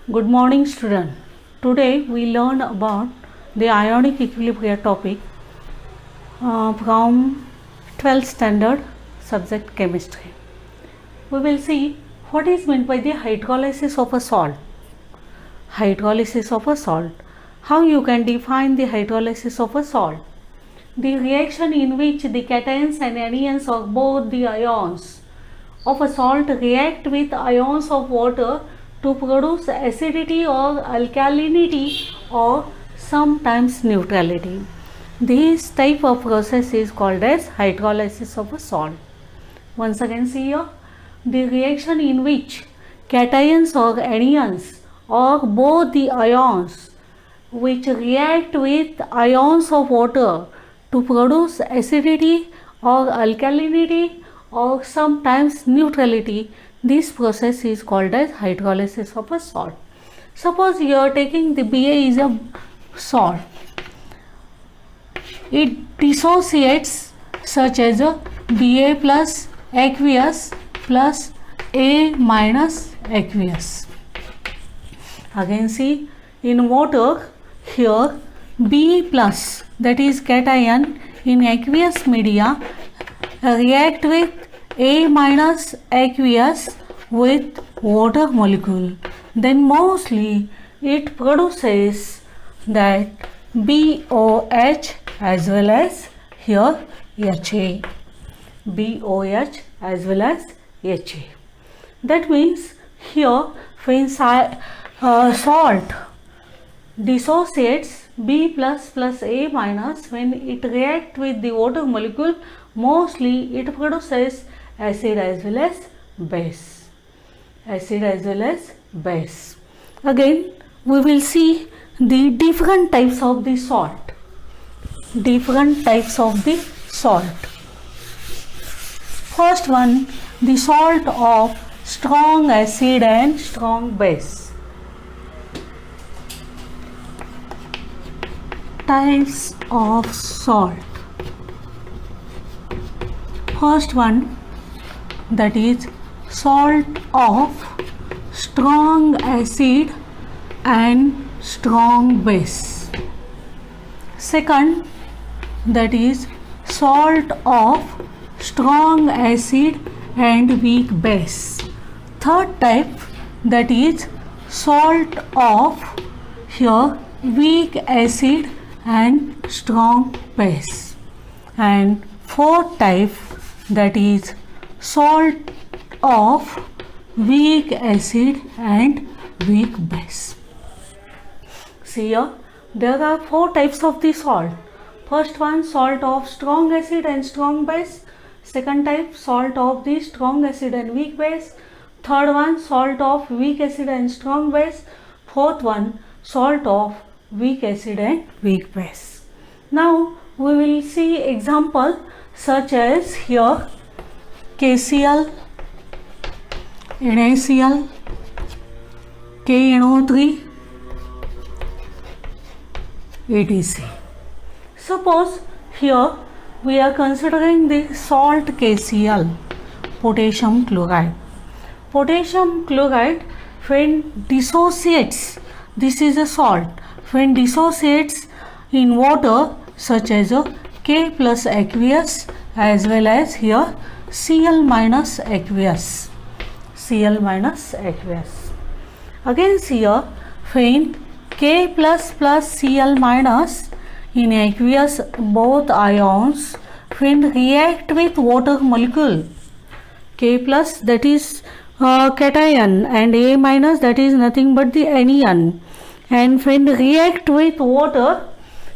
Good morning, student. Today we learn about the ionic equilibrium topic from 12th standard subject chemistry. We will see what is meant by the hydrolysis of a salt. Hydrolysis of a salt. How you can define the hydrolysis of a salt? The reaction in which the cations and anions of both the ions of a salt react with ions of water to produce acidity or alkalinity or sometimes neutrality. This type of process is called as hydrolysis of a salt. Once again, see here, the reaction in which cations or anions or both the ions which react with ions of water to produce acidity or alkalinity or sometimes neutrality. This process is called as hydrolysis of a salt. Suppose you are taking the Ba is a salt. It dissociates such as a Ba plus aqueous plus A minus aqueous. Again see, in water here B plus, that is cation in aqueous media, react with A minus aqueous with water molecule. Then mostly it produces that BOH as well as here HA. BOH as well as HA. That means here when salt dissociates B plus plus A minus, when it reacts with the water molecule, mostly it produces acid as well as base. Acid as well as base. Again we will see the different types of the salt. Different types of the salt. First one, the salt of strong acid and strong base. Types of salt. First one, that is salt of strong acid and strong base. Second, that is salt of strong acid and weak base. Third type, that is salt of here weak acid and strong base. And fourth type, that is salt of weak acid and weak base. See here, there are four types of the salt. First one, salt of strong acid and strong base. Second type, salt of the strong acid and weak base. Third one, salt of weak acid and strong base. Fourth one, salt of weak acid and weak base. Now we will see example such as here KCl, NaCl, KNO3, etc. Suppose here we are considering the salt KCl, potassium chloride. Potassium chloride, when dissociates, this is a salt, when dissociates in water such as a K plus aqueous as well as here Cl minus aqueous. Cl minus aqueous. Again here, when K plus plus Cl minus in aqueous both ions, when react with water molecule, K plus that is cation and A minus that is nothing but the anion, and when react with water,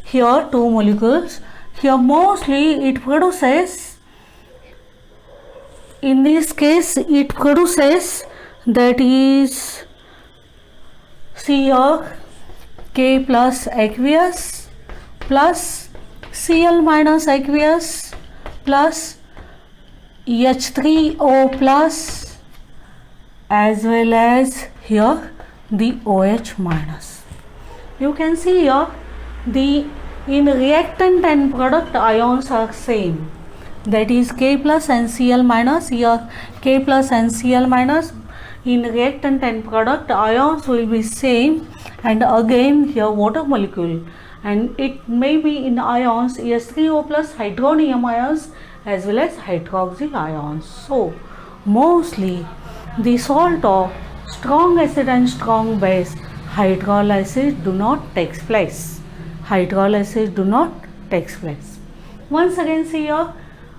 here two molecules, here mostly it produces, in this case it produces, that is see here K plus aqueous plus Cl minus aqueous plus H3O plus as well as here the OH minus. You can see here the in reactant and product ions are same. that is K plus and Cl minus. Here K plus and Cl minus in reactant and product ions will be same, and again here water molecule, and it may be in ions H3O plus hydronium ions as well as hydroxyl ions. So mostly the salt of strong acid and strong base hydrolysis do not take place. Hydrolysis do not take place. Once again see here,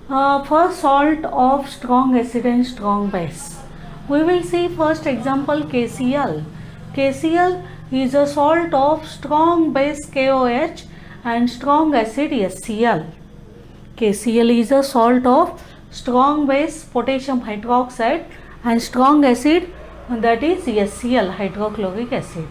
first salt of strong acid and strong base. We will see first example KCl. KCl is a salt of strong base KOH and strong acid HCl. KCl is a salt of strong base potassium hydroxide and strong acid, that is HCl, hydrochloric acid.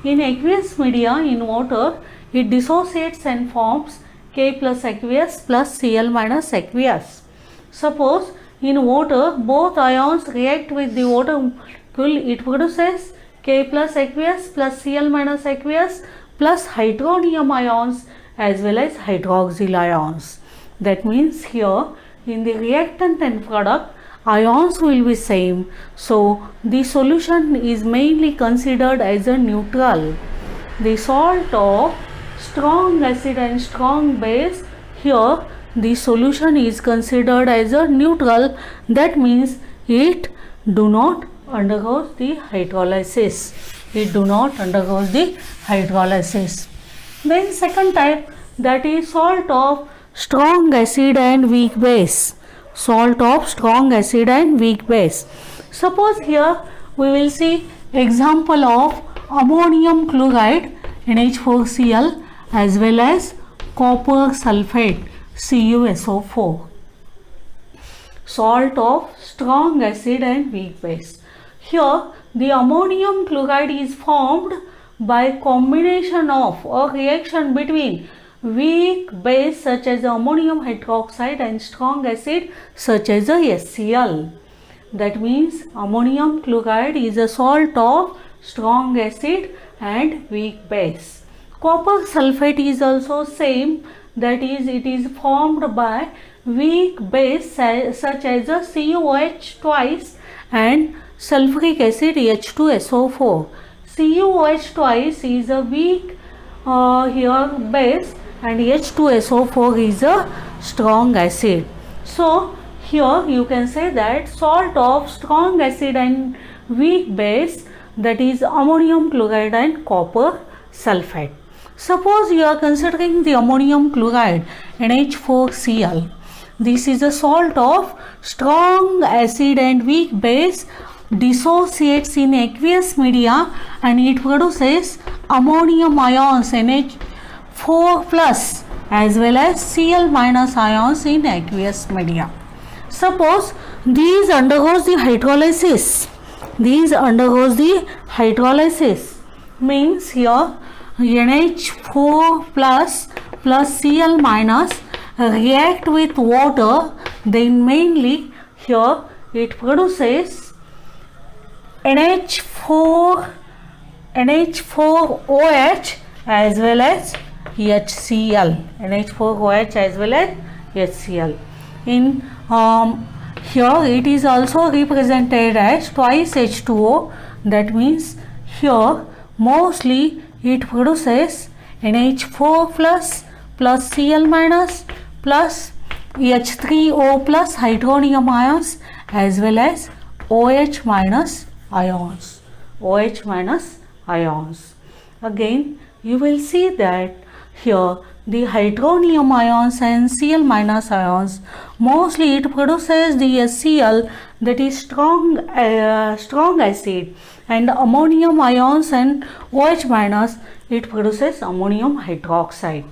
In aqueous media, in water, it dissociates and forms K plus aqueous plus Cl minus aqueous. Suppose in water both ions react with the water molecule, it produces K plus aqueous plus Cl minus aqueous plus hydronium ions as well as hydroxyl ions. That means here in the reactant and product ions will be same, so the solution is mainly considered as a neutral. The salt of strong acid and strong base, here the solution is considered as a neutral. That means it do not undergo the hydrolysis. It do not undergo the hydrolysis. Then second type, that is salt of strong acid and weak base. Salt of strong acid and weak base. Suppose here we will see example of ammonium chloride NH4Cl as well as copper sulfate CuSO4. Salt of strong acid and weak base. Here the ammonium chloride is formed by combination of a reaction between weak base such as ammonium hydroxide and strong acid such as a HCl. That means ammonium chloride is a salt of strong acid and weak base. Copper sulfate is also same, that is it is formed by weak base such as a COH twice and sulfuric acid H2SO4. COH twice is a weak here base and H2SO4 is a strong acid. So here you can say that salt of strong acid and weak base, that is ammonium chloride and copper sulfate. Suppose you are considering the ammonium chloride NH4Cl. This is a salt of strong acid and weak base, dissociates in aqueous media and it produces ammonium ions NH4 plus as well as Cl minus ions in aqueous media. Suppose these undergoes the hydrolysis. These undergoes the hydrolysis, means here NH4 plus Cl minus react with water, then mainly here it produces NH4OH as well as HCl. NH4OH as well as HCl. In here it is also represented as twice H2O. That means here mostly it produces NH4 plus Cl minus plus H3O plus hydronium ions as well as OH minus ions. OH minus ions. Again you will see that here the hydronium ions and Cl minus ions, mostly it produces the HCl, that is strong acid, and ammonium ions and OH minus, it produces ammonium hydroxide.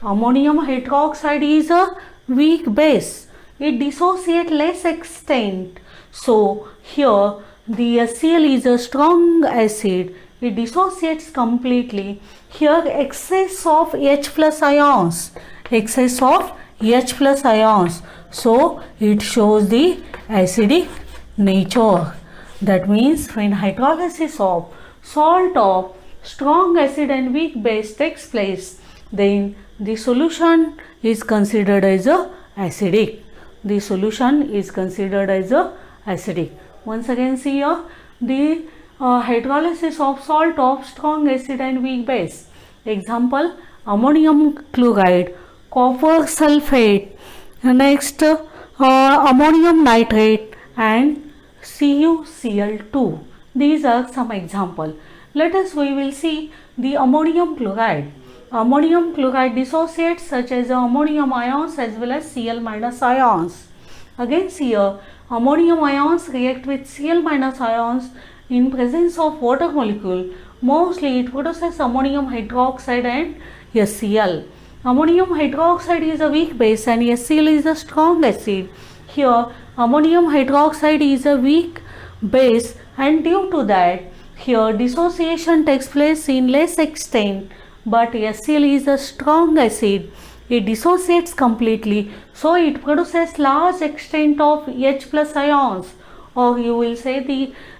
Ammonium hydroxide is a weak base. It dissociates less extent. So here the HCl is a strong acid. It dissociates completely. Here excess of H plus ions. Excess of H plus ions. So it shows the acidic nature. That means when hydrolysis of salt of strong acid and weak base takes place, then the solution is considered as a acidic. The solution is considered as a acidic. Once again see here, the hydrolysis of salt of strong acid and weak base. Example, ammonium chloride, copper sulfate, next ammonium nitrate and CuCl2. These are some example. We will see the ammonium chloride. Ammonium chloride dissociates such as ammonium ions as well as Cl minus ions. Again here, ammonium ions react with Cl minus ions in presence of water molecule. Mostly it produces ammonium hydroxide and HCl. Ammonium hydroxide is a weak base and HCl is a strong acid. Here ammonium hydroxide is a weak base, and due to that here dissociation takes place in less extent, but HCl is a strong acid. It dissociates completely, so it produces large extent of H plus ions, or you will say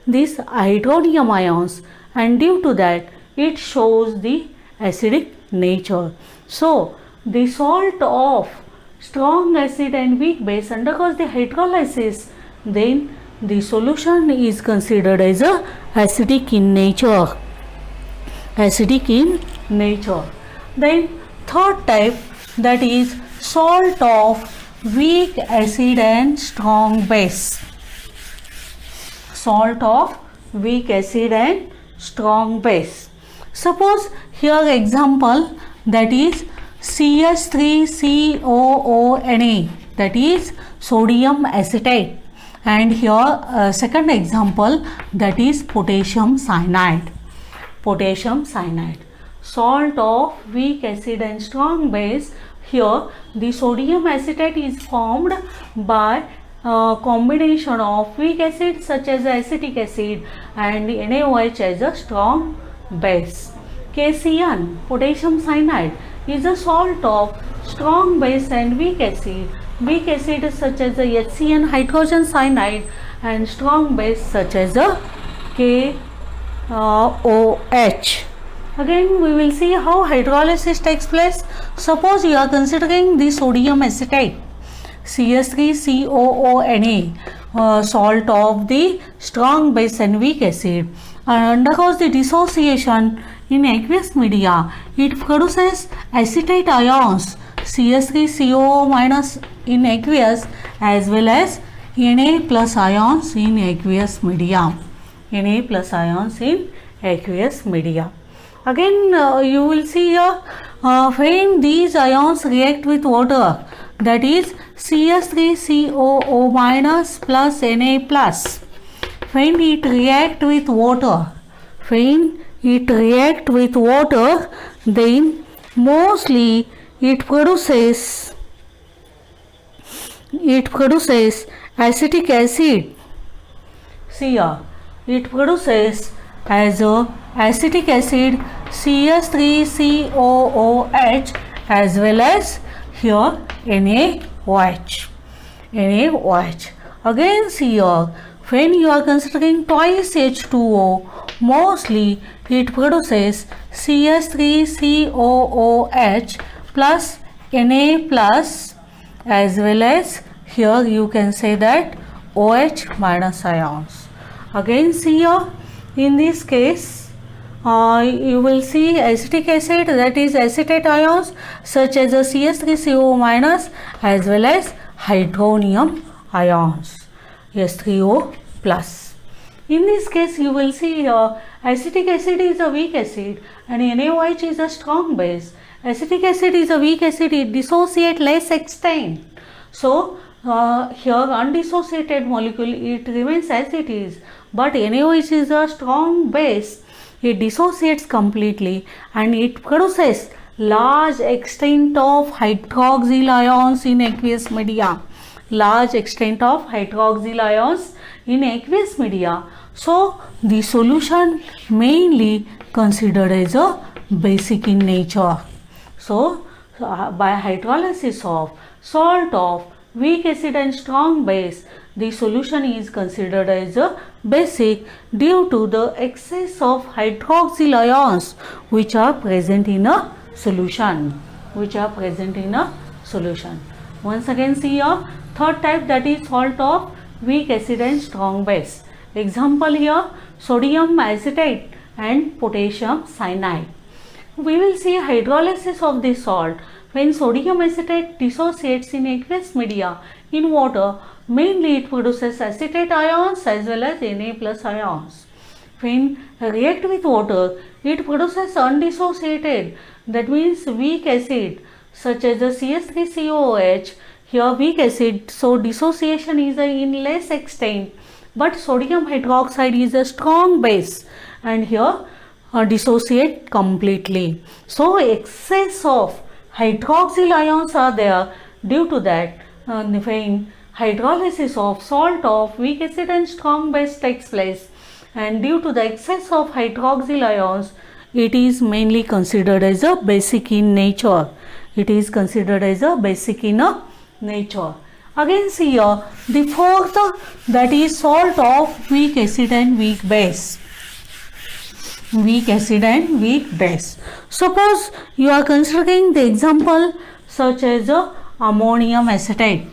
these hydronium ions, and due to that it shows the acidic nature. So the salt of strong acid and weak base undergoes the hydrolysis, then the solution is considered as a acidic in nature. Acidic in nature. Then third type, that is salt of weak acid and strong base. Salt of weak acid and strong base. Suppose here example, that is CH3COONA, that is sodium acetate, and here second example, that is potassium cyanide. Potassium cyanide. Salt of weak acid and strong base. Here the sodium acetate is formed by combination of weak acid such as acetic acid and NaOH as a strong base. KCN, potassium cyanide, is a salt of strong base and weak acid. Weak acid such as the HCN, hydrogen cyanide, and strong base such as a KOH. Again we will see how hydrolysis takes place. Suppose you are considering the sodium acetate, CH3COONA, salt of the strong base and weak acid, undergoes the dissociation in aqueous media. It produces acetate ions, CH3COO minus in aqueous, as well as Na plus ions in aqueous media. Na plus ions in aqueous media. Again you will see here when these ions react with water, that is CH3COO minus plus Na plus. When it react with water, then mostly it produces acetic acid. See here, it produces as a acetic acid CH3COOH as well as here NaOH. Again see here, when you are considering twice H2O, mostly it produces CH3COOH plus Na plus, as well as here you can say that OH minus ions. Again see here, in this case you will see acetic acid, that is acetate ions such as a CH3CO minus as well as hydronium ions, H3O plus. In this case you will see acetic acid is a weak acid and NaOH is a strong base. Acetic acid is a weak acid, it dissociates less extent. So here undissociated molecule, it remains as it is, but NaOH is a strong base, it dissociates completely and it produces large extent of hydroxyl ions in aqueous media. So the solution mainly considered as a basic in nature. So by hydrolysis of salt of weak acid and strong base, the solution is considered as a basic due to the excess of hydroxyl ions which are present in a solution. Once again see here, third type, that is salt of weak acid and strong base. Example here, sodium acetate and potassium cyanide. We will see hydrolysis of this salt. When sodium acetate dissociates in aqueous media in water, mainly it produces acetate ions as well as Na plus ions. When react with water, it produces undissociated, that means weak acid such as the CS3COOH. Here weak acid, so dissociation is in less extent, but sodium hydroxide is a strong base and here dissociate completely. So excess of hydroxyl ions are there. Due to that, when hydrolysis of salt of weak acid and strong base takes place, and due to the excess of hydroxyl ions, it is mainly considered as a basic in nature. It is considered as a basic in nature. Again see here the fourth, that is salt of weak acid and weak base. Weak acid and weak base. Suppose you are considering the example such as ammonium acetate,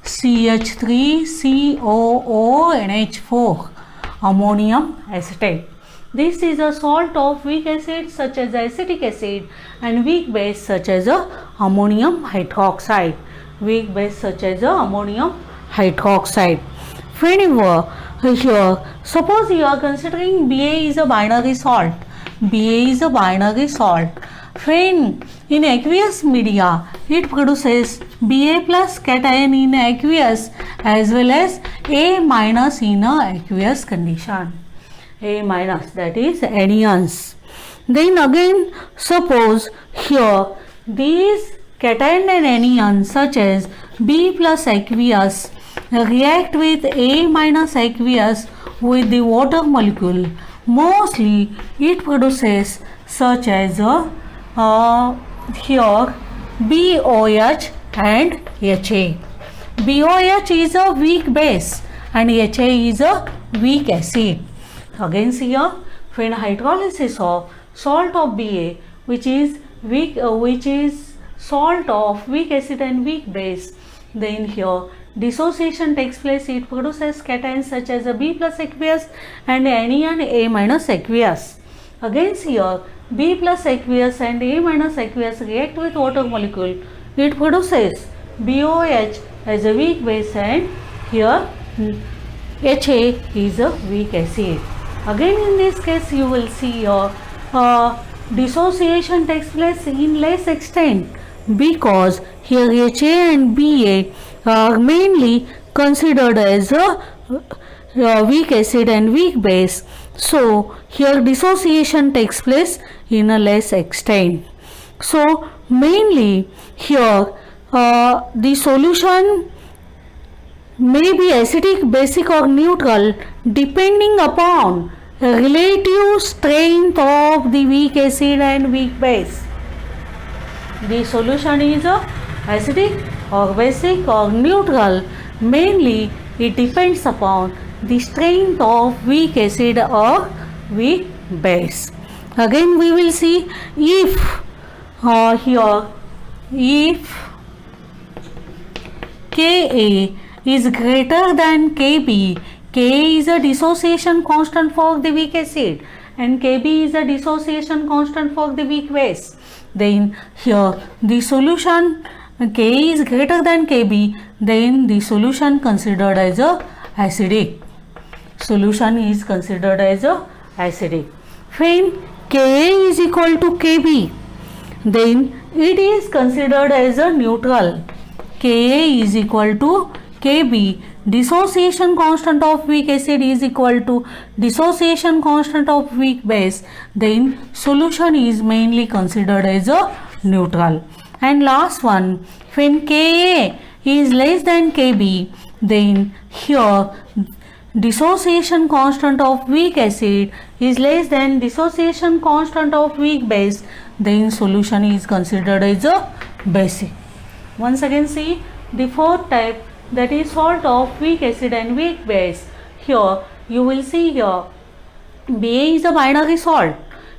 CH3COONH4, ammonium acetate. This is a salt of weak acid such as acetic acid and weak base such as ammonium hydroxide. Weak base such as ammonium hydroxide. Whenever here, suppose you are considering Ba is a binary salt. Ba is a binary salt. When in aqueous media, it produces Ba plus cation in aqueous as well as A minus in aqueous condition. A minus, that is anions. Then again, suppose here these cation and anions such as B plus aqueous react with A minus aqueous with the water molecule. Mostly it produces such as here BOH and HA. BOH is a weak base and HA is a weak acid. Again see here, when hydrolysis of salt of Ba, which is salt of weak acid and weak base, then here dissociation takes place. It produces cations such as a B plus aqueous and anion A minus aqueous. Again here, B plus aqueous and A minus aqueous react with water molecule. It produces BOH as a weak base and here HA is a weak acid. Again in this case you will see dissociation takes place in less extent because here HA and Ba are mainly considered as a weak acid and weak base. So here dissociation takes place in a less extent. So mainly here the solution may be acidic, basic or neutral depending upon relative strength of the weak acid and weak base. The solution is acidic or basic or neutral. Mainly it depends upon the strength of weak acid or weak base. Again we will see if here if Ka is greater than Kb, Ka is a dissociation constant for the weak acid and Kb is a dissociation constant for the weak base. Then here the solution Ka is greater than Kb, then the solution considered as a acidic. Solution is considered as a acidic. When Ka is equal to Kb, then it is considered as a neutral. Ka is equal to Kb, dissociation constant of weak acid is equal to dissociation constant of weak base, then solution is mainly considered as a neutral. And last one, when Ka is less than Kb, then here dissociation constant of weak acid is less than dissociation constant of weak base, then solution is considered as a basic. Once again see the fourth type, that is salt of weak acid and weak base. Here you will see here Ba is a binary salt.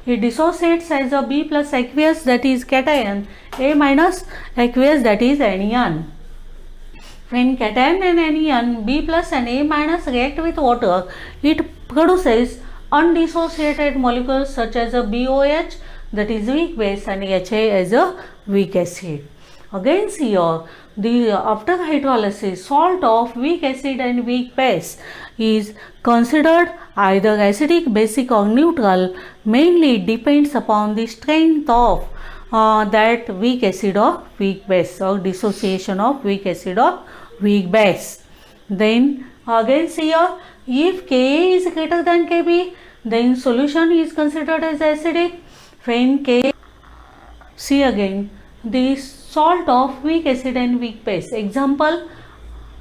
It dissociates as a B plus aqueous, that is cation, A minus aqueous, that is anion. When cation and anion B plus and A minus react with water, it produces undissociated molecules such as a BOH, that is weak base, and HA as a weak acid. Again here, the after hydrolysis, salt of weak acid and weak base is considered either acidic, basic or neutral. Mainly depends upon the strength of that weak acid or weak base, or dissociation of weak acid or weak base. Then again here, if Ka is greater than Kb, then solution is considered as acidic. When Ka, see again, the salt of weak acid and weak base. Example,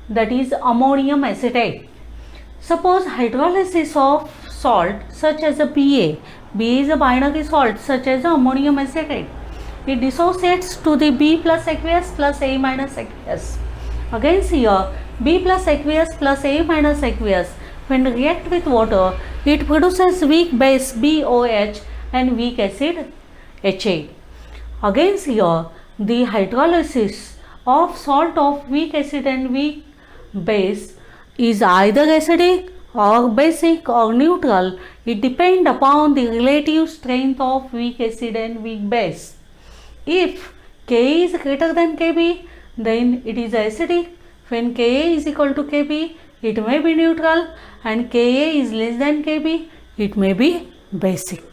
that is ammonium acetate. Suppose hydrolysis of salt such as a Ba. Ba is a binary salt such as ammonium acetate. It dissociates to the B plus aqueous plus A minus aqueous. Again here, B plus aqueous plus A minus aqueous, when react with water, it produces weak base BOH and weak acid HA. Again here, the hydrolysis of salt of weak acid and weak base is either acidic or basic or neutral. It depends upon the relative strength of weak acid and weak base. If Ka is greater than Kb, then it is acidic. When Ka is equal to Kb, it may be neutral, and Ka is less than Kb, it may be basic.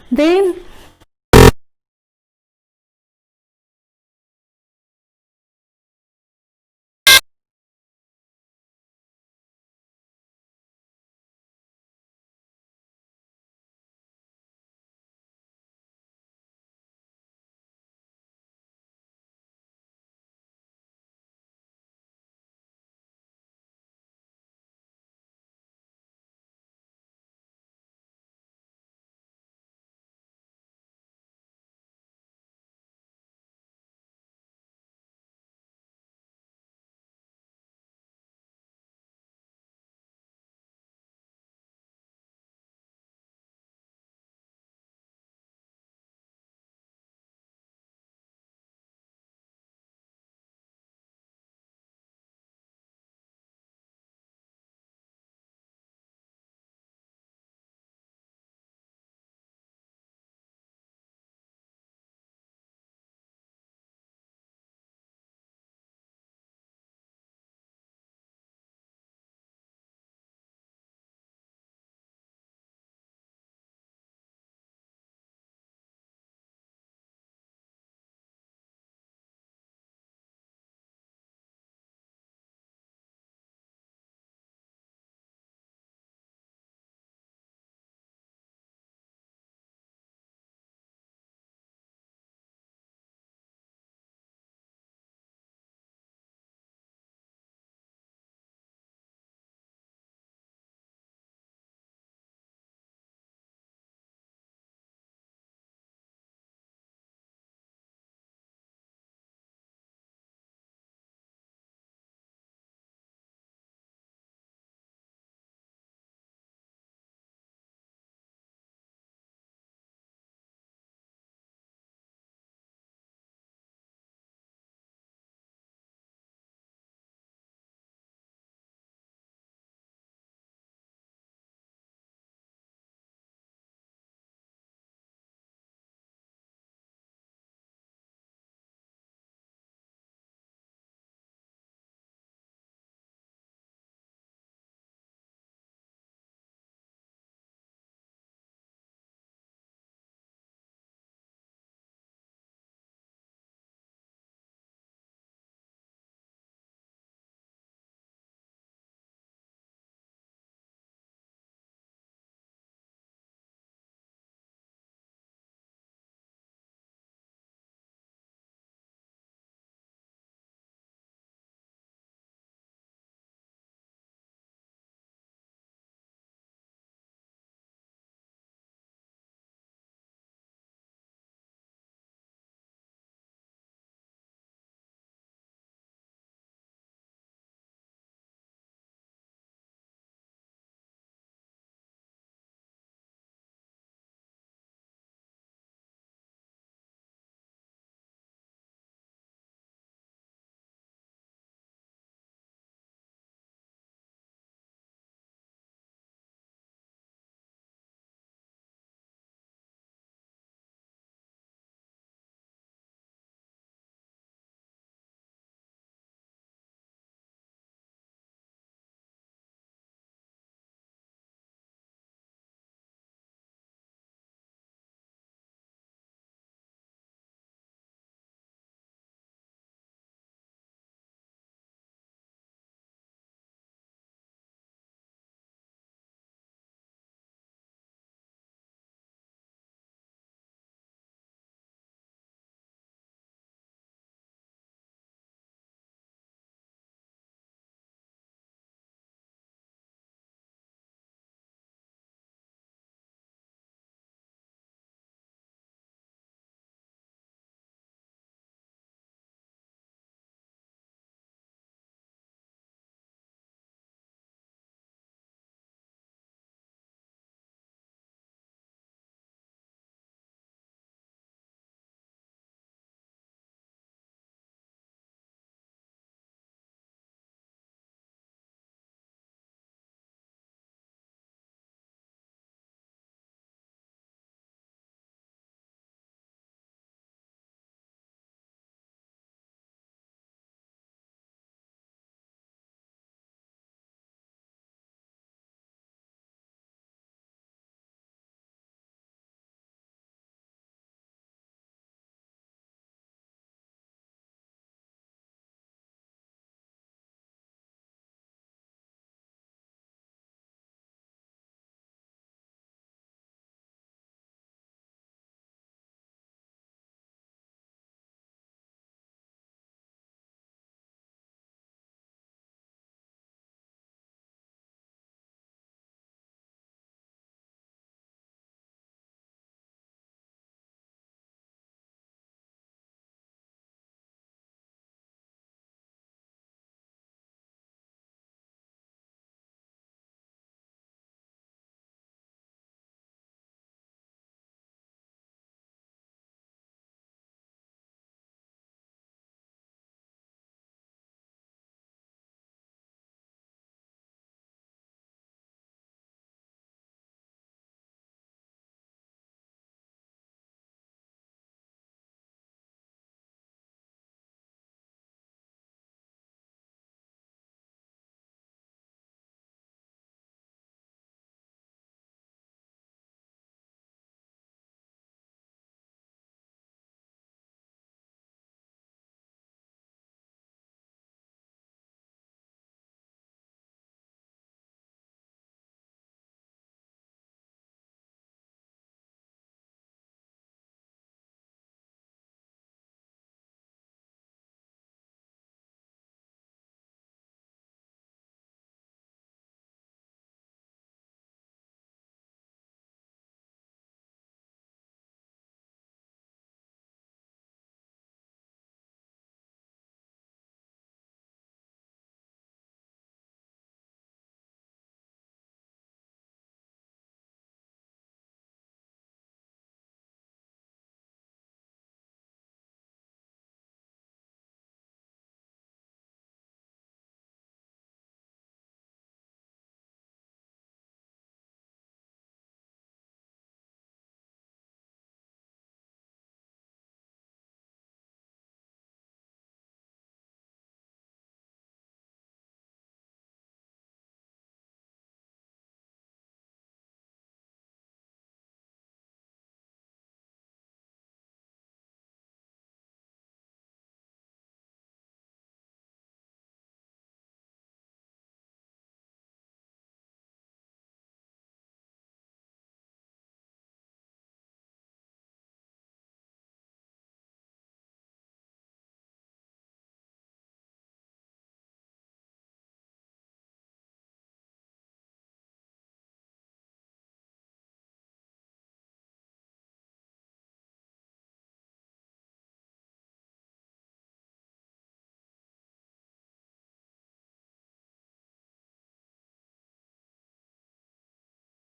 Then